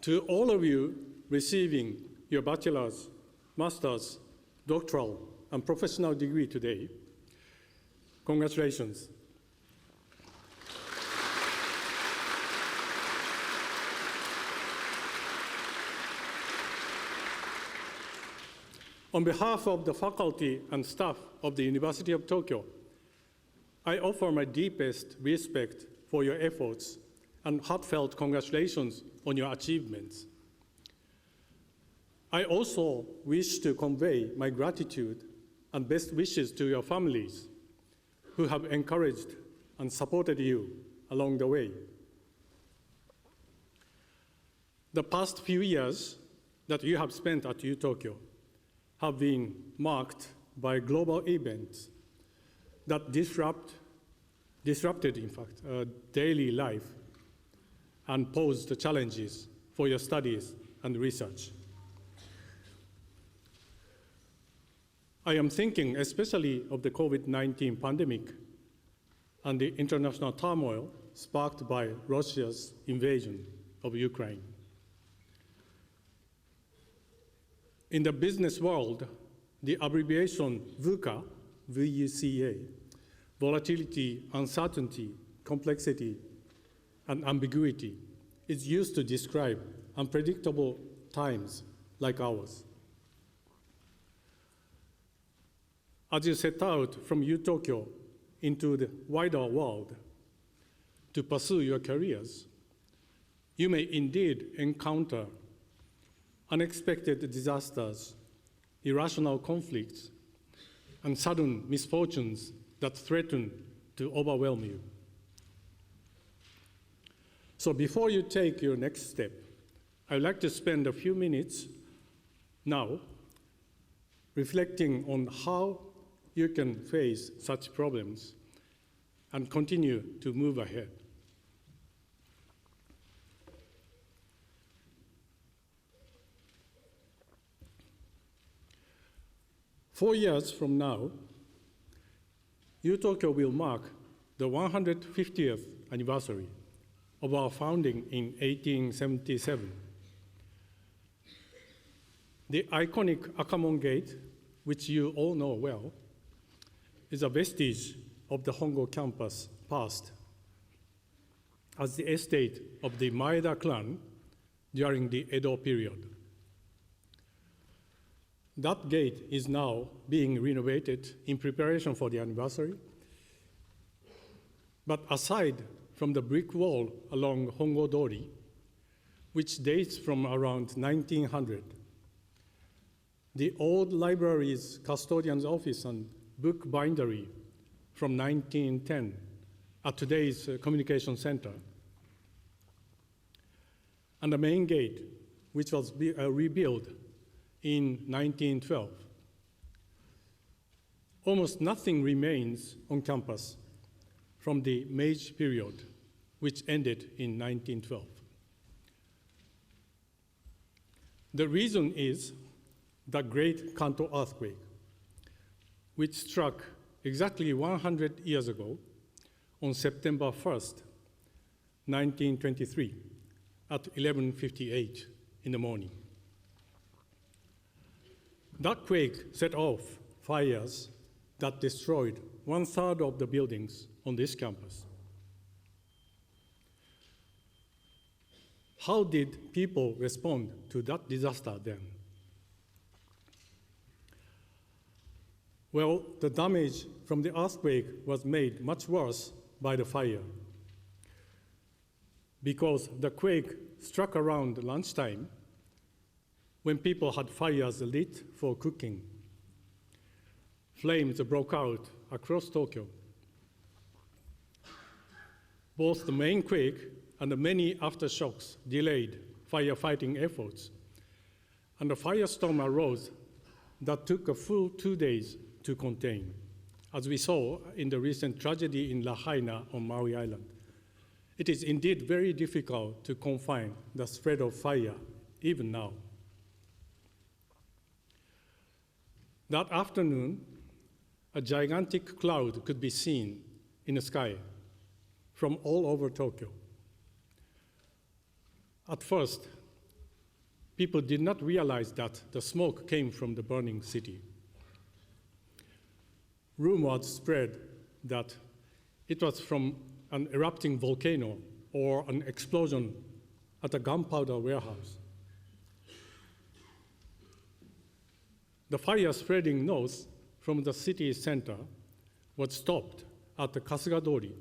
To all of you receiving your bachelor's, master's, doctoral, and professional degree today, congratulations. On behalf of the faculty and staff of the University of Tokyo, I offer my deepest respect for your efforts and heartfelt congratulations on your achievements. I also wish to convey my gratitude and best wishes to your families who have encouraged and supported you along the way. The past few years that you have spent at UTokyo have been marked by global events that disrupted, in fact, daily life and posed challenges for your studies and research. I am thinking especially of the COVID-19 pandemic and the international turmoil sparked by Russia's invasion of Ukraine. In the business world, the abbreviation VUCA, V-U-C-A, volatility, uncertainty, complexity, and ambiguity, is used to describe unpredictable times like ours. As you set out from UTokyo into the wider world to pursue your careers, you may indeed encounter unexpected disasters, irrational conflicts, and sudden misfortunes that threaten to overwhelm you. So before you take your next step, I'd like to spend a few minutes now reflecting on how you can face such problems and continue to move ahead. Four years from now, UTokyo will mark the 150th anniversary of our founding in 1877. The iconic Akamon Gate, which you all know well, is a vestige of the Hongo campus past as the estate of the Maeda clan during the Edo period. That gate is now being renovated in preparation for the anniversary. But aside from the brick wall along Hongo Dori, which dates from around 1900, the old library's custodian's office and book bindery from 1910 at today's communication center, and the main gate, which was rebuilt in 1912. Almost nothing remains on campus from the Meiji period, which ended in 1912. The reason is the Great Kanto earthquake, which struck exactly 100 years ago on September 1st, 1923, at 11:58 in the morning. That quake set off fires that destroyed 1/3 of the buildings on this campus. How did people respond to that disaster then? Well, the damage from the earthquake was made much worse by the fire, because the quake struck around lunchtime when people had fires lit for cooking. Flames broke out across Tokyo. Both the main quake and the many aftershocks delayed firefighting efforts, and a firestorm arose that took a full 2 days to contain, as we saw in the recent tragedy in Lahaina on Maui Island. It is indeed very difficult to confine the spread of fire, even now. That afternoon, a gigantic cloud could be seen in the sky from all over Tokyo. At first, people did not realize that the smoke came from the burning city. Rumors spread that it was from an erupting volcano or an explosion at a gunpowder warehouse. The fire spreading north from the city center was stopped at the Kasuga-dori,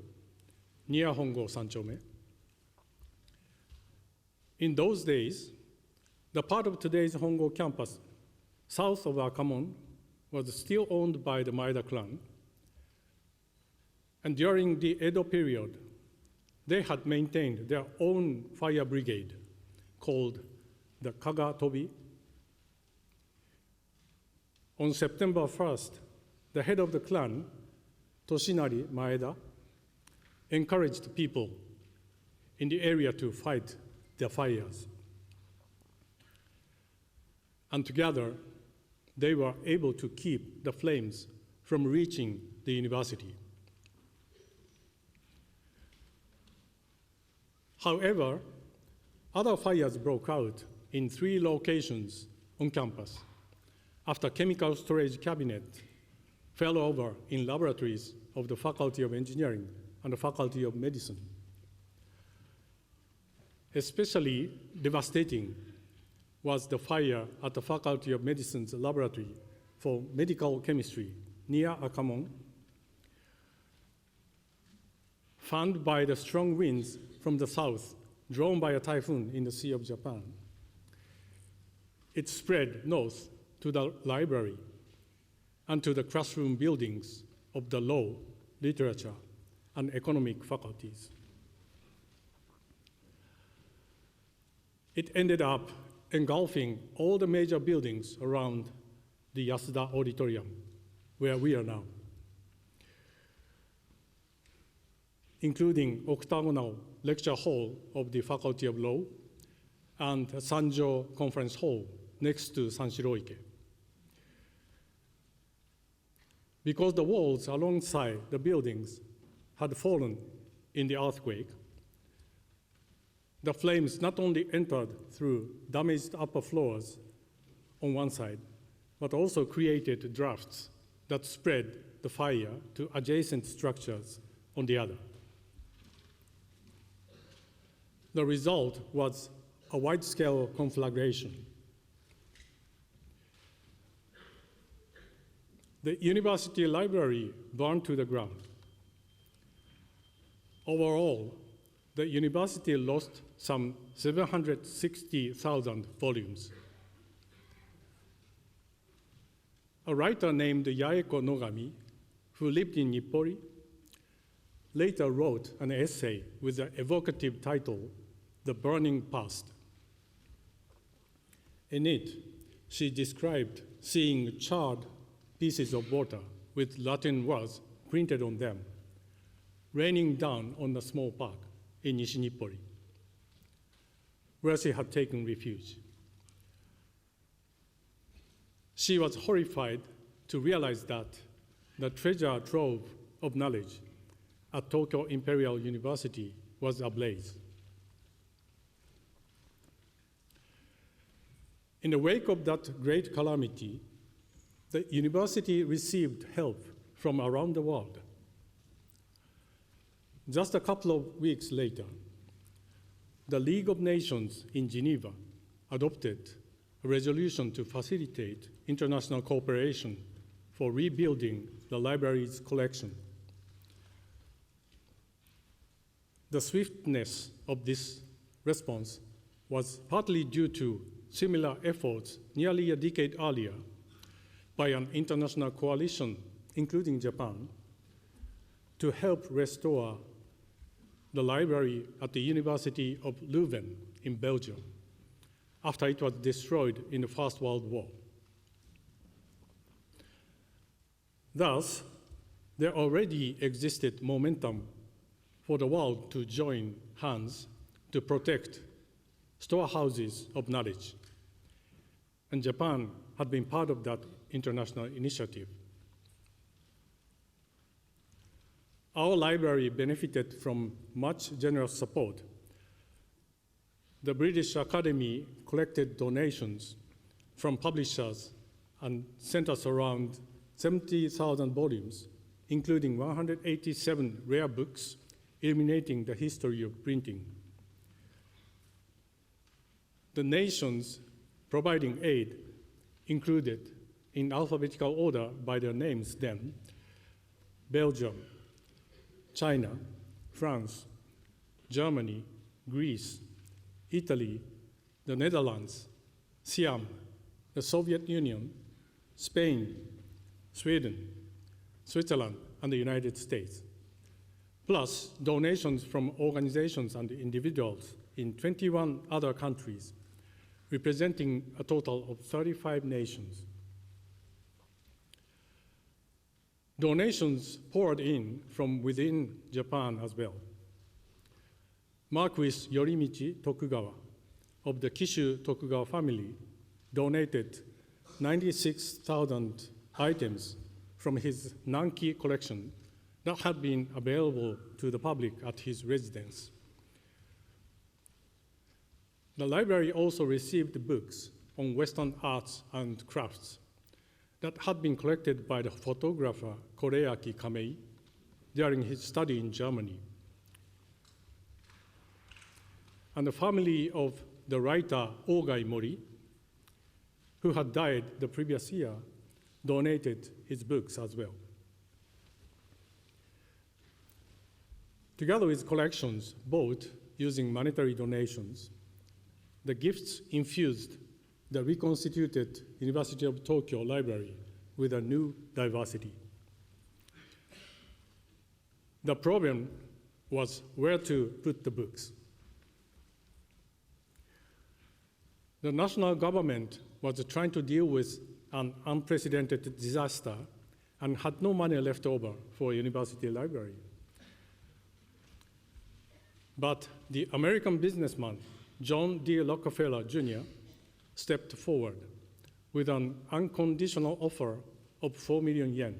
near Hongo Sanchome. In those days, the part of today's Hongo campus, south of Akamon, was still owned by the Maeda clan. And during the Edo period, they had maintained their own fire brigade called the Kaga-tobi. On September 1st, the head of the clan, Toshinari Maeda, encouraged people in the area to fight the fires. And together, they were able to keep the flames from reaching the university. However, other fires broke out in 3 locations on campus after chemical storage cabinet fell over in laboratories of the Faculty of Engineering and the Faculty of Medicine. Especially devastating was the fire at the Faculty of Medicine's laboratory for medical chemistry near Akamon. Fanned by the strong winds from the south, drawn by a typhoon in the Sea of Japan, it spread north to the library and to the classroom buildings of the law, literature, and economic faculties. It ended up engulfing all the major buildings around the Yasuda Auditorium, where we are now, including octagonal lecture hall of the Faculty of Law and Sanjo Conference Hall next to Sanshiroike. Because the walls alongside the buildings had fallen in the earthquake, the flames not only entered through damaged upper floors on one side, but also created drafts that spread the fire to adjacent structures on the other. The result was a wide-scale conflagration. The university library burned to the ground. Overall, the university lost some 760,000 volumes. A writer named Yaeko Nogami, who lived in Nippori, later wrote an essay with the evocative title, The Burning Past. In it, she described seeing charred pieces of water with Latin words printed on them, raining down on a small park in Nishi-Nippori, where she had taken refuge. She was horrified to realize that the treasure trove of knowledge at Tokyo Imperial University was ablaze. In the wake of that great calamity, the university received help from around the world. Just a couple of weeks later, the League of Nations in Geneva adopted a resolution to facilitate international cooperation for rebuilding the library's collection. The swiftness of this response was partly due to similar efforts nearly a decade earlier by an international coalition, including Japan, to help restore the library at the University of Leuven in Belgium after it was destroyed in the First World War. Thus, there already existed momentum for the world to join hands to protect storehouses of knowledge, and Japan had been part of that international initiative. Our library benefited from much generous support, the British Academy collected donations from publishers and sent us around 70,000 volumes, including 187 rare books illuminating the history of printing. The nations providing aid included, in alphabetical order by their names then, Belgium, China, France, Germany, Greece, Italy, the Netherlands, Siam, the Soviet Union, Spain, Sweden, Switzerland, and the United States, plus donations from organizations and individuals in 21 other countries, representing a total of 35 nations. Donations poured in from within Japan as well. Marquis Yorimichi Tokugawa of the Kishu Tokugawa family donated 96,000 items from his Nanki collection that had been available to the public at his residence. The library also received books on Western arts and crafts that had been collected by the photographer Koreaki Kamei during his study in Germany. And the family of the writer Ogai Mori, who had died the previous year, donated his books as well. Together with collections bought using monetary donations, the gifts infused the reconstituted University of Tokyo Library with a new diversity. The problem was where to put the books. The national government was trying to deal with an unprecedented disaster and had no money left over for a university library. But the American businessman, John D. Rockefeller Jr., stepped forward with an unconditional offer of 4 million yen.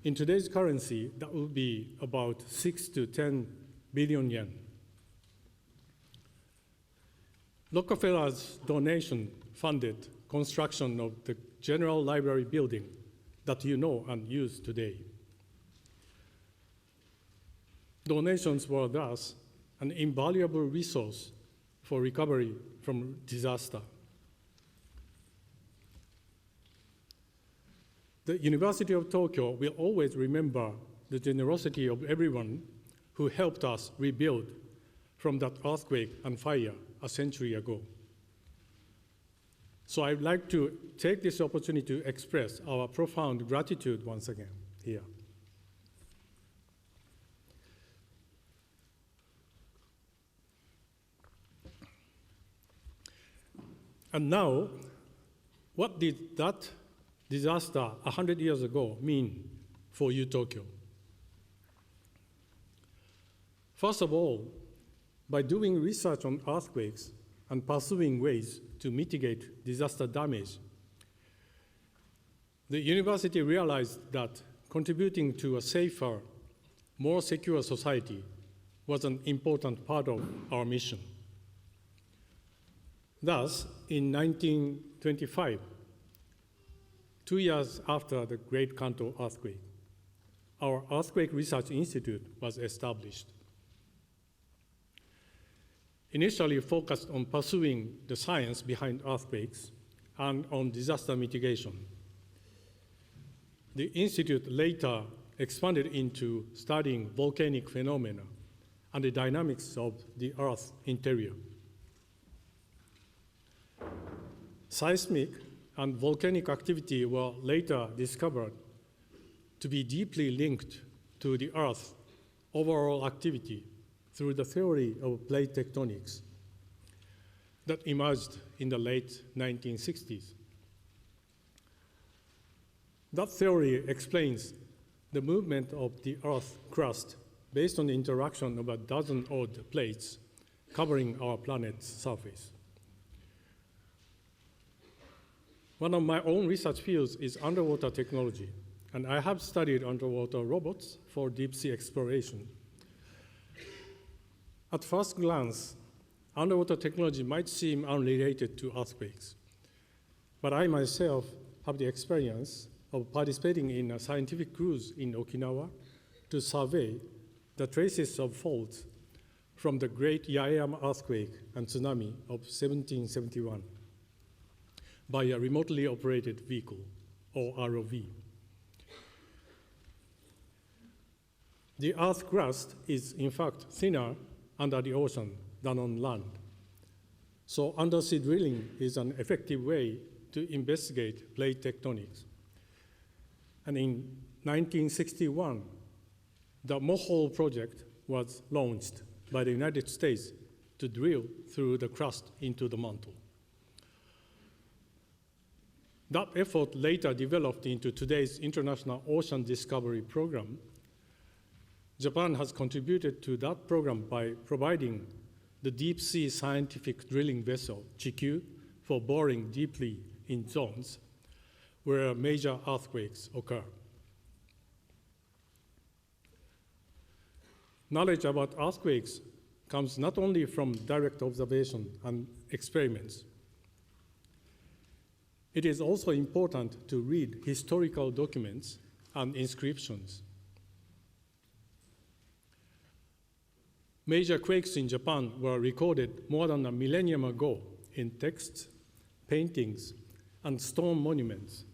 In today's currency, that would be about 6 to 10 billion yen. Rockefeller's donation funded construction of the General Library building that you know and use today. Donations were thus an invaluable resource for recovery from disaster. The University of Tokyo will always remember the generosity of everyone who helped us rebuild from that earthquake and fire a century ago. So I'd like to take this opportunity to express our profound gratitude once again here. And now, what did that disaster 100 years ago mean for UTokyo? First of all, by doing research on earthquakes and pursuing ways to mitigate disaster damage, the university realized that contributing to a safer, more secure society was an important part of our mission. Thus, in 1925, 2 years after the Great Kanto earthquake, our Earthquake Research Institute was established. Initially focused on pursuing the science behind earthquakes and on disaster mitigation, the Institute later expanded into studying volcanic phenomena and the dynamics of the Earth's interior. Seismic and volcanic activity were later discovered to be deeply linked to the Earth's overall activity through the theory of plate tectonics that emerged in the late 1960s. That theory explains the movement of the Earth's crust based on the interaction of a dozen odd plates covering our planet's surface. One of my own research fields is underwater technology, and I have studied underwater robots for deep sea exploration. At first glance, underwater technology might seem unrelated to earthquakes, but I myself have the experience of participating in a scientific cruise in Okinawa to survey the traces of faults from the Great Yaeyama earthquake and tsunami of 1771 by a remotely operated vehicle, or ROV. The Earth's crust is, in fact, thinner under the ocean than on land. So undersea drilling is an effective way to investigate plate tectonics. And in 1961, the Mohole project was launched by the United States to drill through the crust into the mantle. That effort later developed into today's International Ocean Discovery Program. Japan has contributed to that program by providing the deep sea scientific drilling vessel, Chikyu, for boring deeply in zones where major earthquakes occur. Knowledge about earthquakes comes not only from direct observation and experiments. It is also important to read historical documents and inscriptions. Major quakes in Japan were recorded more than a millennium ago in texts, paintings, and stone monuments.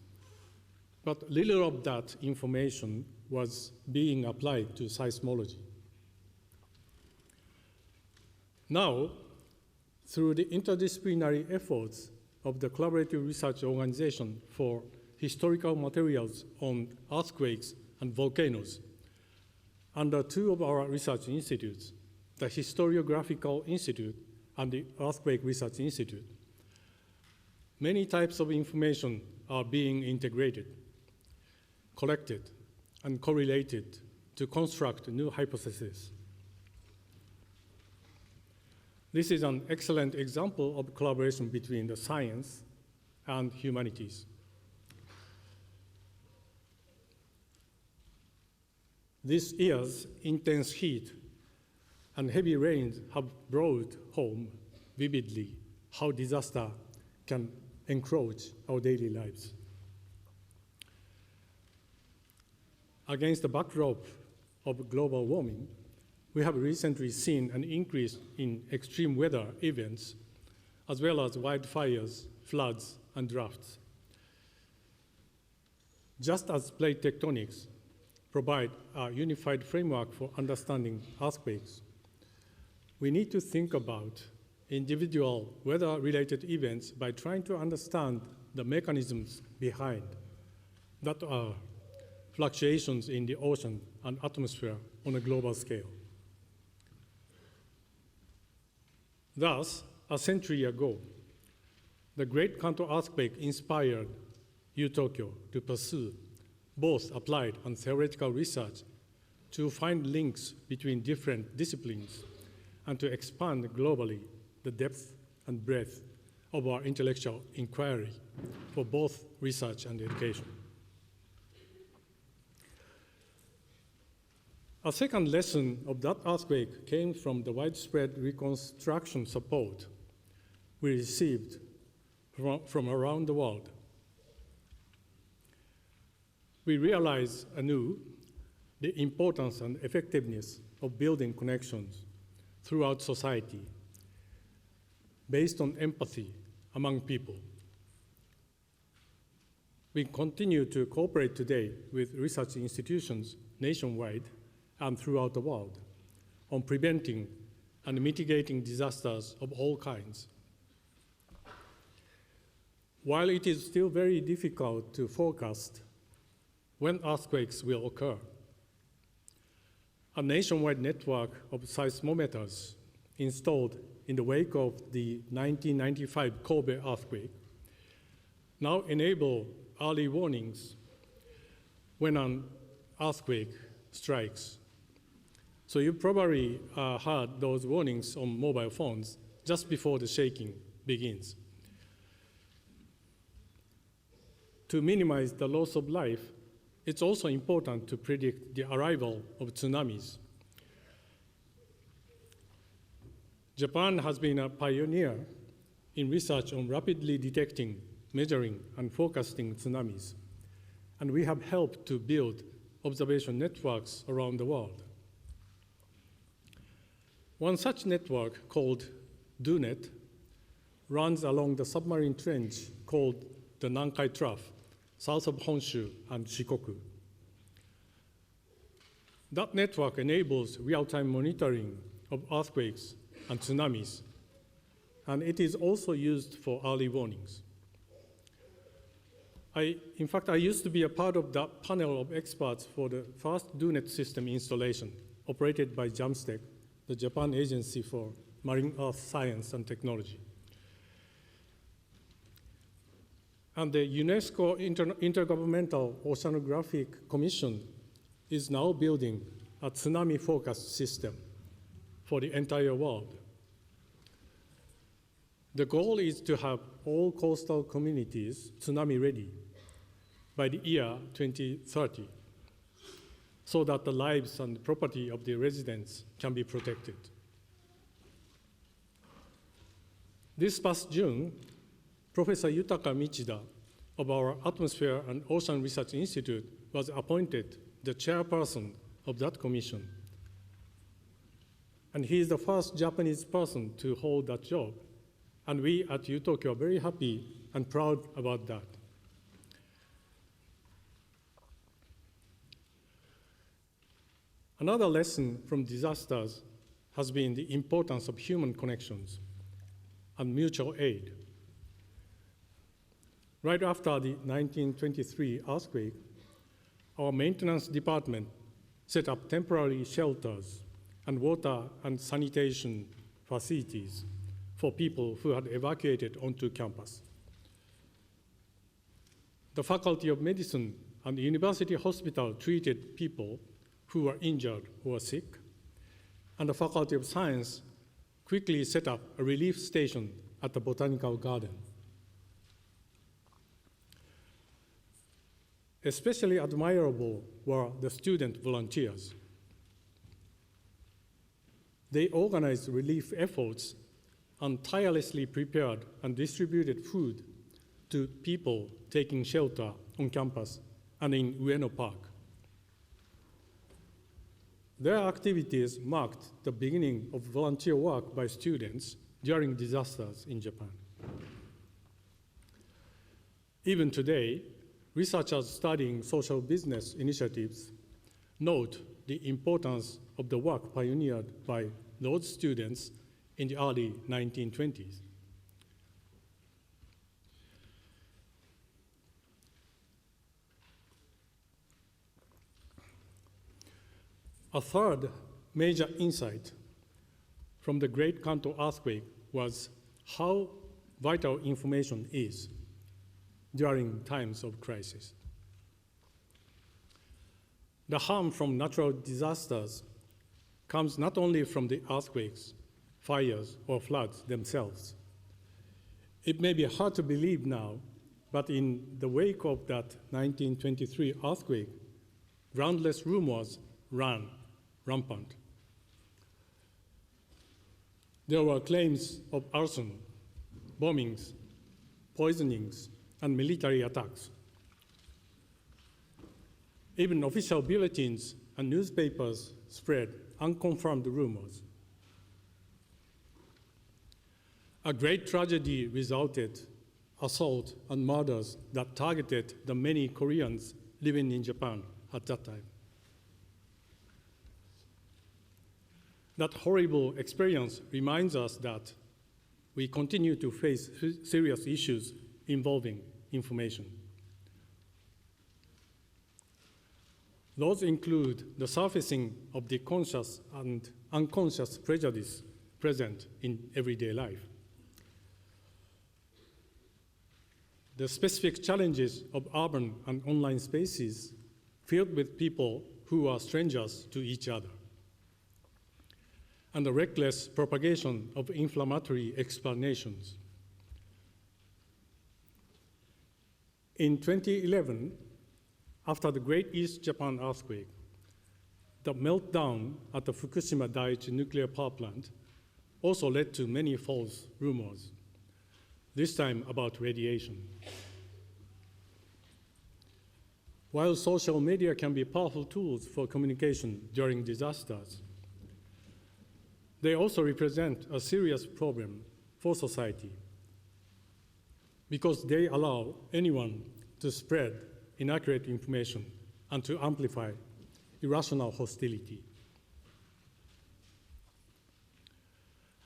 But little of that information was being applied to seismology. Now, through the interdisciplinary efforts of the Collaborative Research Organization for Historical Materials on Earthquakes and Volcanoes, under two of our research institutes, the Historiographical Institute and the Earthquake Research Institute, many types of information are being integrated, collected, and correlated to construct new hypotheses. This is an excellent example of collaboration between the science and humanities. This year's intense heat and heavy rains have brought home vividly how disaster can encroach our daily lives. Against the backdrop of global warming, we have recently seen an increase in extreme weather events, as well as wildfires, floods, and droughts. Just as plate tectonics provide a unified framework for understanding earthquakes, we need to think about individual weather-related events by trying to understand the mechanisms behind that are fluctuations in the ocean and atmosphere on a global scale. Thus, a century ago, the Great Kanto earthquake inspired UTokyo to pursue both applied and theoretical research to find links between different disciplines and to expand globally the depth and breadth of our intellectual inquiry for both research and education. A second lesson of that earthquake came from the widespread reconstruction support we received from around the world. We realized anew the importance and effectiveness of building connections throughout society based on empathy among people. We continue to cooperate today with research institutions nationwide and throughout the world on preventing and mitigating disasters of all kinds. While it is still very difficult to forecast when earthquakes will occur, a nationwide network of seismometers installed in the wake of the 1995 Kobe earthquake now enable early warnings when an earthquake strikes. So you probably heard those warnings on mobile phones just before the shaking begins. To minimize the loss of life, it's also important to predict the arrival of tsunamis. Japan has been a pioneer in research on rapidly detecting, measuring, and forecasting tsunamis, and we have helped to build observation networks around the world. One such network, called DoNet, runs along the submarine trench called the Nankai Trough, south of Honshu and Shikoku. That network enables real-time monitoring of earthquakes and tsunamis, and it is also used for early warnings. In fact, I used to be a part of that panel of experts for the first DoNet system installation operated by JAMSTEC, the Japan Agency for Marine Earth Science and Technology. And the UNESCO Intergovernmental Oceanographic Commission is now building a tsunami forecast system for the entire world. The goal is to have all coastal communities tsunami ready by the year 2030, so that the lives and property of the residents can be protected. This past June, Professor Yutaka Michida of our Atmosphere and Ocean Research Institute was appointed the chairperson of that commission. And he is the first Japanese person to hold that job. And we at UTokyo are very happy and proud about that. Another lesson from disasters has been the importance of human connections and mutual aid. Right after the 1923 earthquake, our maintenance department set up temporary shelters and water and sanitation facilities for people who had evacuated onto campus. The Faculty of Medicine and the University Hospital treated people who were injured or sick, and the Faculty of Science quickly set up a relief station at the Botanical Garden. Especially admirable were the student volunteers. They organized relief efforts and tirelessly prepared and distributed food to people taking shelter on campus and in Ueno Park. Their activities marked the beginning of volunteer work by students during disasters in Japan. Even today, researchers studying social business initiatives note the importance of the work pioneered by those students in the early 1920s. A third major insight from the Great Kanto earthquake was how vital information is during times of crisis. The harm from natural disasters comes not only from the earthquakes, fires, or floods themselves. It may be hard to believe now, but in the wake of that 1923 earthquake, groundless rumors ran rampant. There were claims of arson, bombings, poisonings, and military attacks. Even official bulletins and newspapers spread unconfirmed rumors. A great tragedy resulted, assault and murders that targeted the many Koreans living in Japan at that time. That horrible experience reminds us that we continue to face serious issues involving information. Those include the surfacing of the conscious and unconscious prejudice present in everyday life, the specific challenges of urban and online spaces filled with people who are strangers to each other, and the reckless propagation of inflammatory explanations. In 2011, after the Great East Japan earthquake, the meltdown at the Fukushima Daiichi nuclear power plant also led to many false rumors, this time about radiation. While social media can be powerful tools for communication during disasters, they also represent a serious problem for society because they allow anyone to spread inaccurate information and to amplify irrational hostility.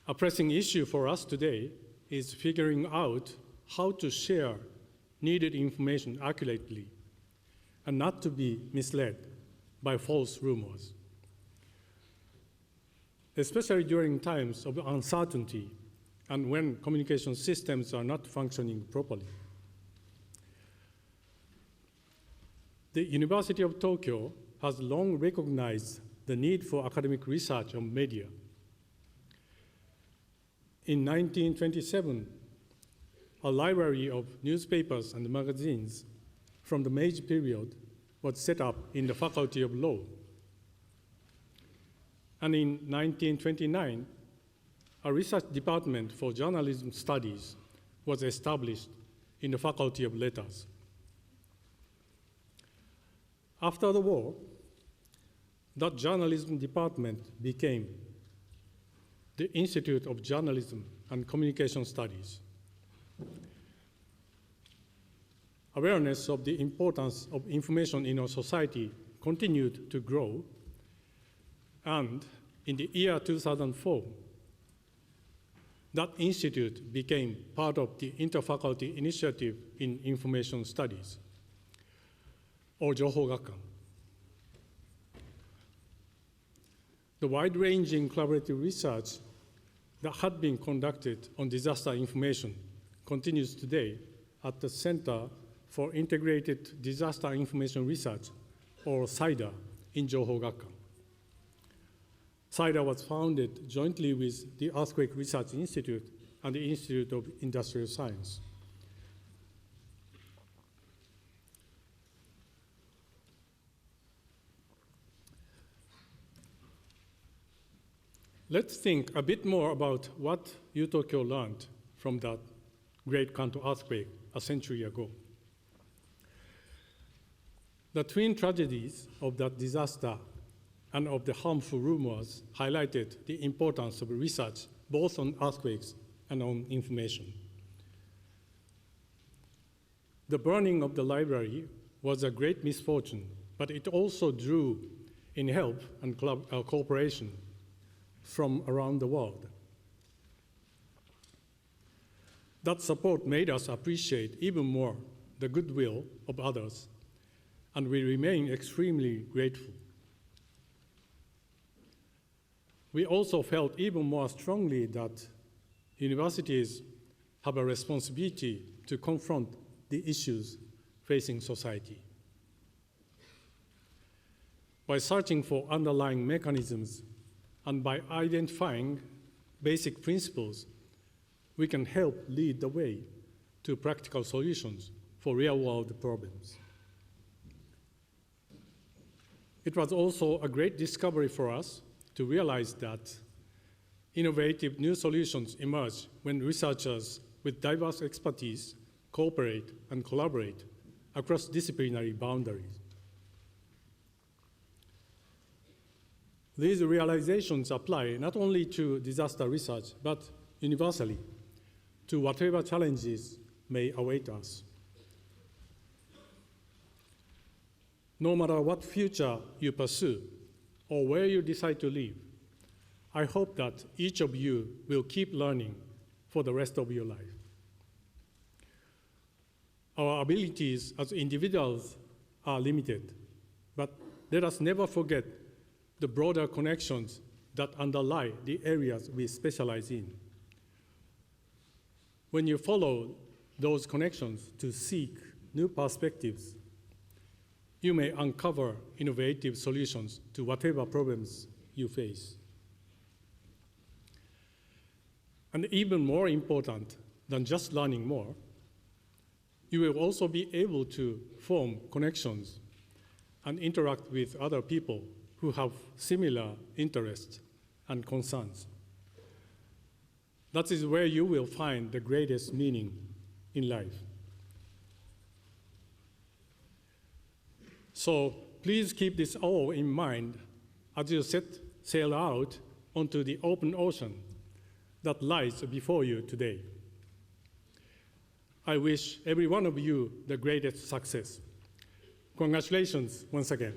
A pressing issue for us today is figuring out how to share needed information accurately and not to be misled by false rumors, especially during times of uncertainty and when communication systems are not functioning properly. The University of Tokyo has long recognized the need for academic research on media. In 1927, a library of newspapers and magazines from the Meiji period was set up in the Faculty of Law. And in 1929, a research department for journalism studies was established in the Faculty of Letters. After the war, that journalism department became the Institute of Journalism and Communication Studies. Awareness of the importance of information in our society continued to grow, and in the year 2004, that institute became part of the Interfaculty Initiative in Information Studies, or 情報学館. The wide-ranging collaborative research that had been conducted on disaster information continues today at the Center for Integrated Disaster Information Research, or CIDR, in 情報学館. CIDR was founded jointly with the Earthquake Research Institute and the Institute of Industrial Science. Let's think a bit more about what UTokyo learned from that Great Kanto earthquake a century ago. The twin tragedies of that disaster and of the harmful rumors highlighted the importance of research both on earthquakes and on information. The burning of the library was a great misfortune, but it also drew in help and cooperation from around the world. That support made us appreciate even more the goodwill of others, and we remain extremely grateful. We also felt even more strongly that universities have a responsibility to confront the issues facing society. By searching for underlying mechanisms and by identifying basic principles, we can help lead the way to practical solutions for real-world problems. It was also a great discovery for us to realize that innovative new solutions emerge when researchers with diverse expertise cooperate and collaborate across disciplinary boundaries. These realizations apply not only to disaster research, but universally to whatever challenges may await us. No matter what future you pursue or where you decide to live, I hope that each of you will keep learning for the rest of your life. Our abilities as individuals are limited, but let us never forget the broader connections that underlie the areas we specialize in. When you follow those connections to seek new perspectives, you may uncover innovative solutions to whatever problems you face. And even more important than just learning more, you will also be able to form connections and interact with other people who have similar interests and concerns. That is where you will find the greatest meaning in life. So please keep this all in mind as you set sail out onto the open ocean that lies before you today. I wish every one of you the greatest success. Congratulations once again.